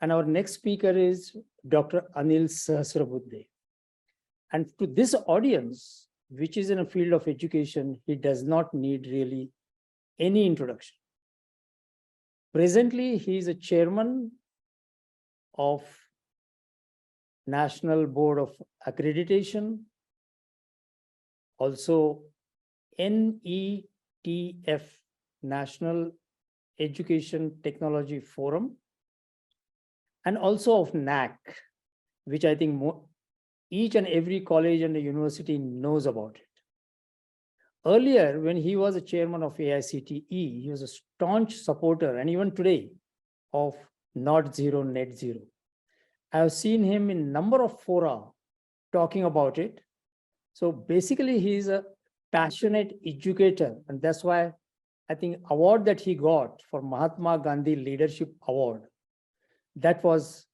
And our next speaker is Dr. Anil Sahasrabudhe. And to this audience, which is in a field of education, he does not need really any introduction. Presently, he is a chairman of National Board of Accreditation, also NETF, National Education Technology Forum, and also of NAC, which I think each and every college and university knows about it. Earlier, when he was a chairman of AICTE, he was a staunch supporter, and even today, of Not Zero, Net Zero. I have seen him in a number of fora talking about it. So basically, he is a passionate educator, and that's why I think award that he got for Mahatma Gandhi Leadership Award, that was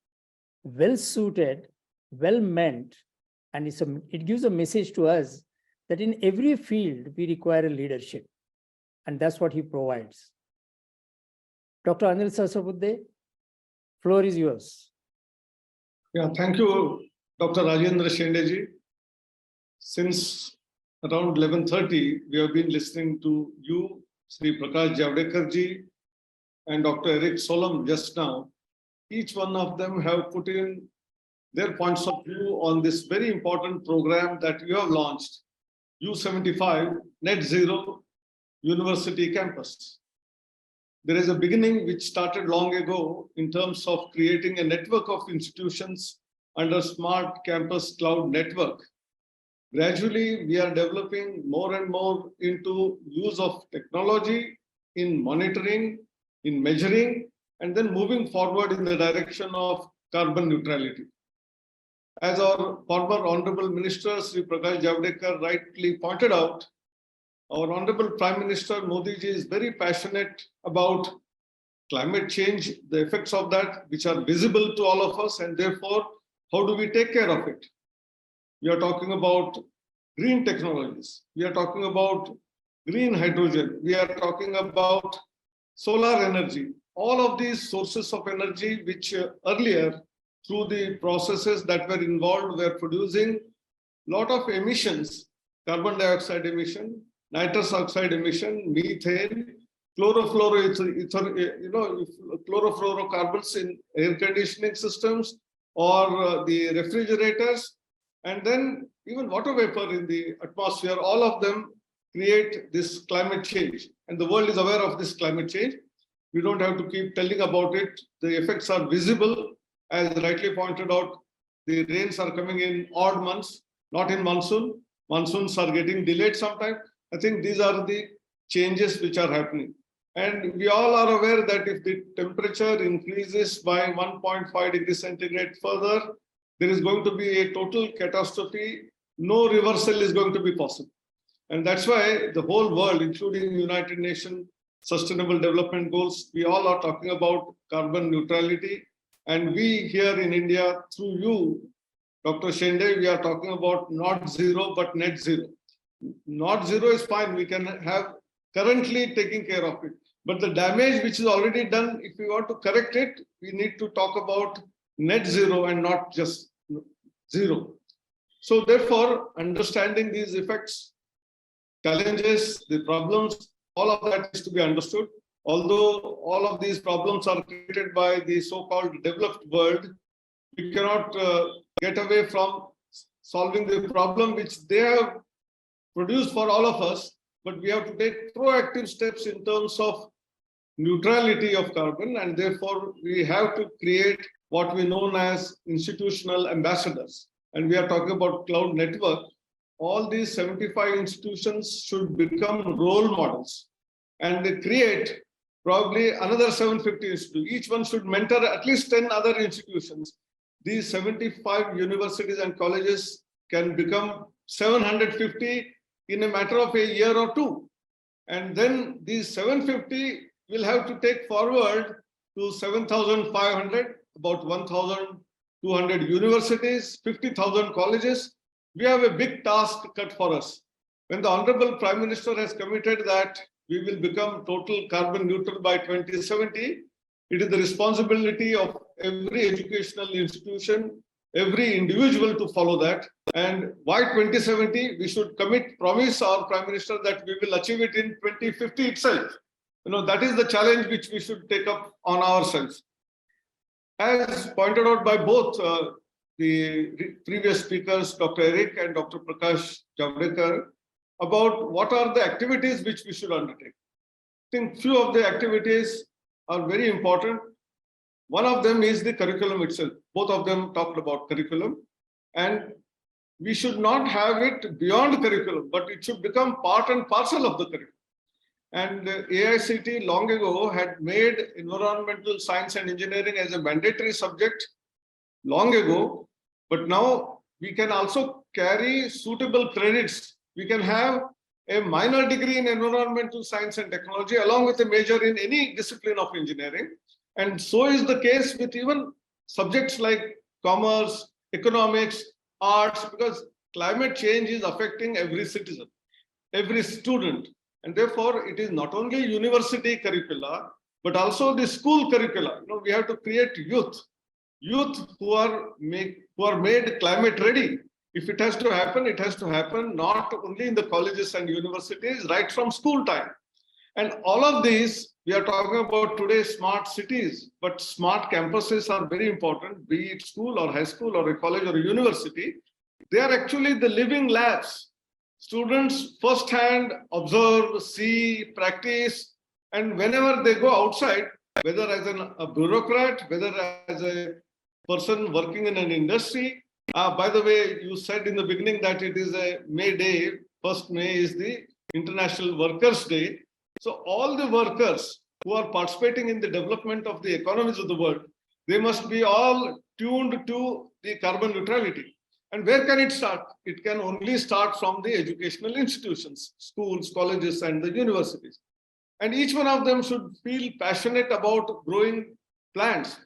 well suited, well meant, and it gives a message to us that in every field we require a leadership, and that's what he provides. Dr. Anil Sahasrabudhe, floor is yours. Yeah, thank you, Dr. Rajendra Shendeji. Since around 11:30, we have been listening to you, Sri Prakash Javadekar-ji, and Dr. Eric Solom just now. Each one of them have put in their points of view on this very important program that you have launched, U75 Net Zero University Campus. There is a beginning which started long ago in terms of creating a network of institutions under Smart Campus Cloud Network. Gradually, we are developing more and more into use of technology in monitoring, in measuring, and then moving forward in the direction of carbon neutrality. As our former Honorable Minister, Sri Prakash Javadekar, rightly pointed out, our Honorable Prime Minister Modi ji is very passionate about climate change, the effects of that, which are visible to all of us, and therefore, how do we take care of it? We are talking about green technologies. We are talking about green hydrogen. We are talking about solar energy. All of these sources of energy, which earlier, through the processes that were involved, were producing a lot of emissions, carbon dioxide emission, nitrous oxide emission, methane, chlorofluorocarbons in air conditioning systems or the refrigerators, and then even water vapor in the atmosphere. All of them create this climate change, and the world is aware of this climate change. We don't have to keep telling about it. The effects are visible. As rightly pointed out, the rains are coming in odd months, not in monsoon. Monsoons are getting delayed sometimes. I think these are the changes which are happening. And we all are aware that if the temperature increases by 1.5 degrees centigrade further, there is going to be a total catastrophe. No reversal is going to be possible. And that's why the whole world, including United Nations Sustainable Development Goals, we all are talking about carbon neutrality. And we here in India, through you, Dr. Shende, we are talking about not zero, but net zero. Not zero is fine. We can have currently taking care of it. But the damage which is already done, if we want to correct it, we need to talk about net zero and not just zero. So therefore, understanding these effects, challenges, the problems, all of that is to be understood. Although all of these problems are created by the so-called developed world, we cannot get away from solving the problem which they have produced for all of us, but we have to take proactive steps in terms of neutrality of carbon, and therefore we have to create what we know as institutional ambassadors. And we are talking about cloud network. All these 75 institutions should become role models, and they create probably another 750 institutions. Each one should mentor at least 10 other institutions. These 75 universities and colleges can become 750 in a matter of a year or two. And then these 750 will have to take forward to 7,500, about 1,200 universities, 50,000 colleges. We have a big task cut for us. When the Honorable Prime Minister has committed that we will become total carbon neutral by 2070, it is the responsibility of every educational institution, every individual to follow that. And by 2070, we should promise our Prime Minister that we will achieve it in 2050 itself. That is the challenge which we should take up on ourselves. As pointed out by both the previous speakers, Dr. Eric and Dr. Prakash Javadekar, about what are the activities which we should undertake. I think few of the activities are very important. One of them is the curriculum itself. Both of them talked about curriculum. And we should not have it beyond curriculum, but it should become part and parcel of the curriculum. And AICT long ago had made environmental science and engineering as a mandatory subject long ago, but now we can also carry suitable credits. We can have a minor degree in environmental science and technology along with a major in any discipline of engineering. And so is the case with even subjects like commerce, economics, arts, because climate change is affecting every citizen, every student. And therefore, it is not only university curricula, but also the school curricula. We have to create youth who are made climate ready. If it has to happen, it has to happen not only in the colleges and universities, right from school time. And all of these, we are talking about today smart cities, but smart campuses are very important, be it school or high school or a college or a university. They are actually the living labs. Students firsthand observe, see, practice, and whenever they go outside, whether as a bureaucrat, whether as a person working in an industry. By the way, you said in the beginning that it is a May Day. 1st May is the International Workers' Day. So all the workers who are participating in the development of the economies of the world, they must be all tuned to the carbon neutrality. And where can it start? It can only start from the educational institutions, schools, colleges, and the universities. And each one of them should feel passionate about growing plants,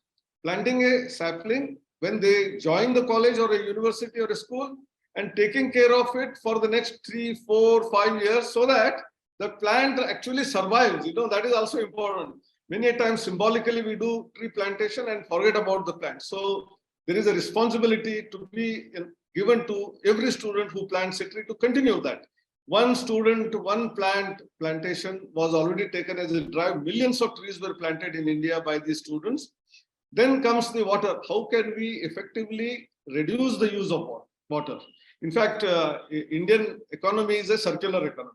planting a sapling when they join the college or a university or a school, and taking care of it for the next 3, 4, 5 years so that the plant actually survives. That is also important. Many a times symbolically we do tree plantation and forget about the plant. So there is a responsibility to be given to every student who plants a tree to continue that. One student, one plantation was already taken as a drive. Millions of trees were planted in India by these students. Then comes the water. How can we effectively reduce the use of water? In fact, Indian economy is a circular economy.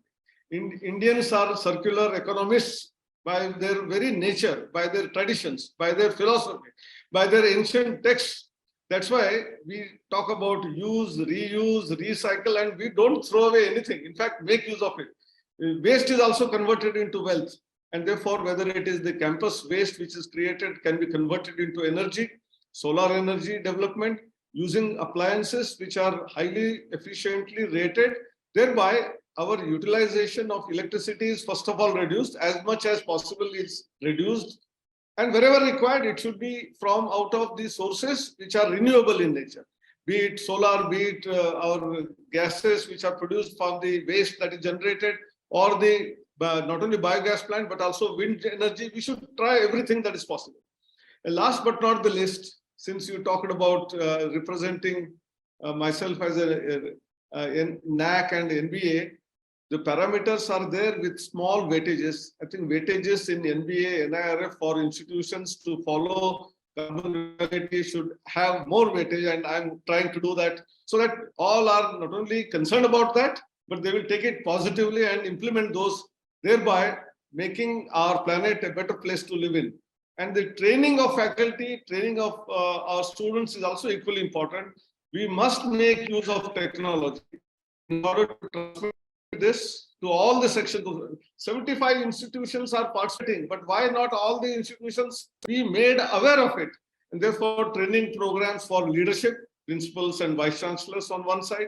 Indians are circular economists by their very nature, by their traditions, by their philosophy, by their ancient texts. That's why we talk about use, reuse, recycle, and we don't throw away anything. In fact, make use of it. Waste is also converted into wealth. And therefore, whether it is the campus waste which is created can be converted into energy, solar energy development, using appliances which are highly efficiently rated. Thereby, our utilization of electricity is first of all reduced, as much as possible is reduced. And wherever required, it should be from out of the sources which are renewable in nature, be it solar, be it our gases which are produced from the waste that is generated, or the not only biogas plant, but also wind energy. We should try everything that is possible. And last but not the least, since you talked about representing myself as a NAC and NBA, the parameters are there with small weightages. I think weightages in NBA, NIRF for institutions to follow carbon neutrality should have more weightage, and I'm trying to do that so that all are not only concerned about that, but they will take it positively and implement those, thereby making our planet a better place to live in. And the training of faculty, training of our students is also equally important. We must make use of technology in order to transmit this to all the sections. 75 institutions are participating, but why not all the institutions be made aware of it? And therefore, training programs for leadership, principals and vice chancellors on one side,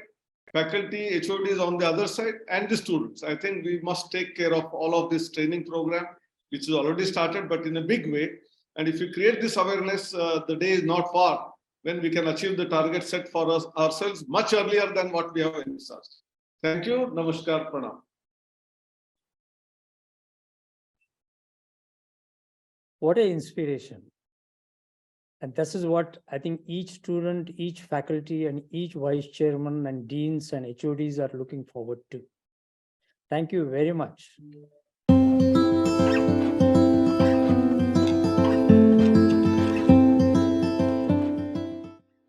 faculty, HODs on the other side, and the students. I think we must take care of all of this training program, which is already started, but in a big way. And if we create this awareness, the day is not far when we can achieve the target set for us ourselves much earlier than what we have envisaged. Thank you. Namaskar. Pranam. What an inspiration. And this is what I think each student, each faculty, and each vice chairman and deans and HODs are looking forward to. Thank you very much.